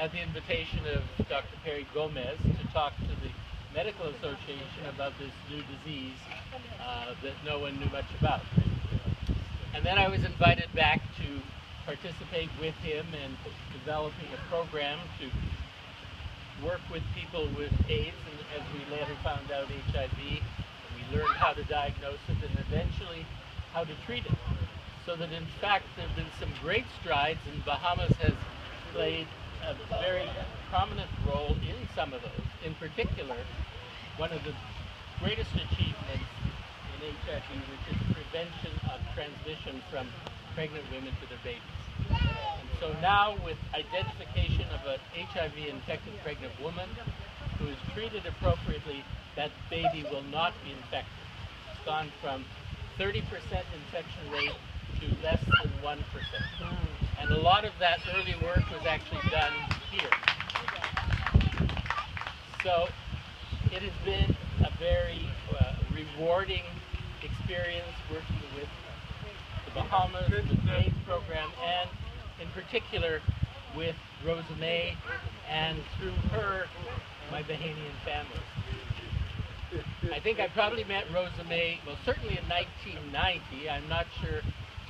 at the invitation of Dr. Perry Gomez to talk to the Medical Association about this new disease that no one knew much about. And then I was invited back to participate with him in developing a program to work with people with AIDS, and as we later found out, HIV, and we learned how to diagnose it and eventually how to treat it. So that in fact there have been some great strides, and Bahamas has played a very prominent role in some of those. In particular, one of the greatest achievements in HIV, which is prevention of transmission from pregnant women to their babies. And so now, with identification of an HIV-infected pregnant woman who is treated appropriately, that baby will not be infected. It's gone from 30% infection rate to less than 1%. And a lot of that early work was actually done here. So it has been a very rewarding experience working with the Bahamas, the AIDS program, and in particular with Rosa May, and through her, my Bahamian family. I think I probably met Rosa May, well, certainly in 1990. I'm not sure,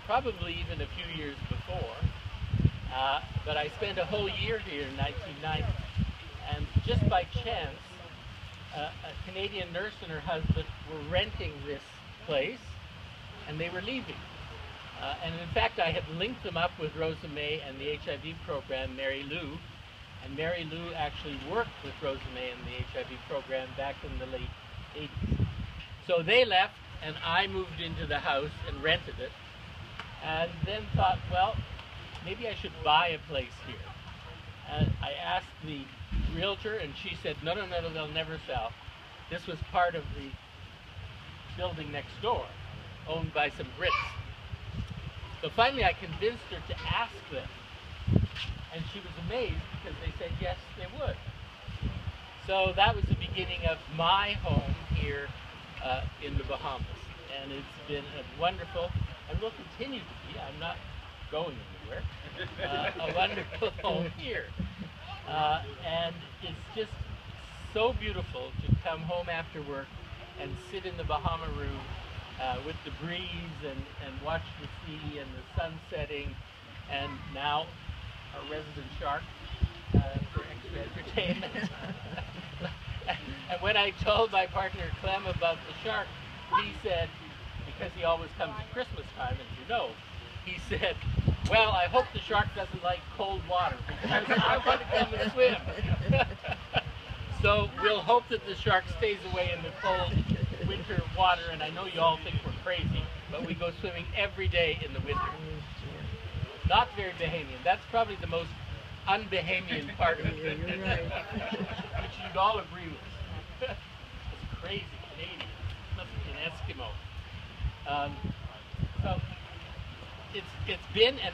probably even a few years before. But I spent a whole year here in 1990. And just by chance, a Canadian nurse and her husband were renting this place, and they were leaving. And in fact, I had linked them up with Rosa May and the HIV program, Mary Lou. And Mary Lou actually worked with Rosa May and the HIV program back in the late 80s. So they left, and I moved into the house and rented it. And then thought, well, maybe I should buy a place here. And I asked the realtor, and she said, no, they'll never sell. This was part of the building next door, owned by some Brits. So finally I convinced her to ask them, and she was amazed because they said yes, they would. So that was the beginning of my home here in the Bahamas, and it's been a wonderful, and will continue to be, I'm not going anywhere, a wonderful home here. And it's just so beautiful to come home after work and sit in the Bahama room with the breeze and watch the sea and the sun setting, and now our resident shark for extra entertainment. And when I told my partner Clem about the shark, he said, because he always comes at Christmas time, as you know, he said, well, I hope the shark doesn't like cold water, because I want to come and swim. So we'll hope that the shark stays away in the cold winter water, and I know you all think we're crazy, but we go swimming every day in the winter. Not very Bahamian. That's probably the most un-Bahamian part of it, which you'd all agree with. It's crazy Canadian. Must be an Eskimo. So it's been and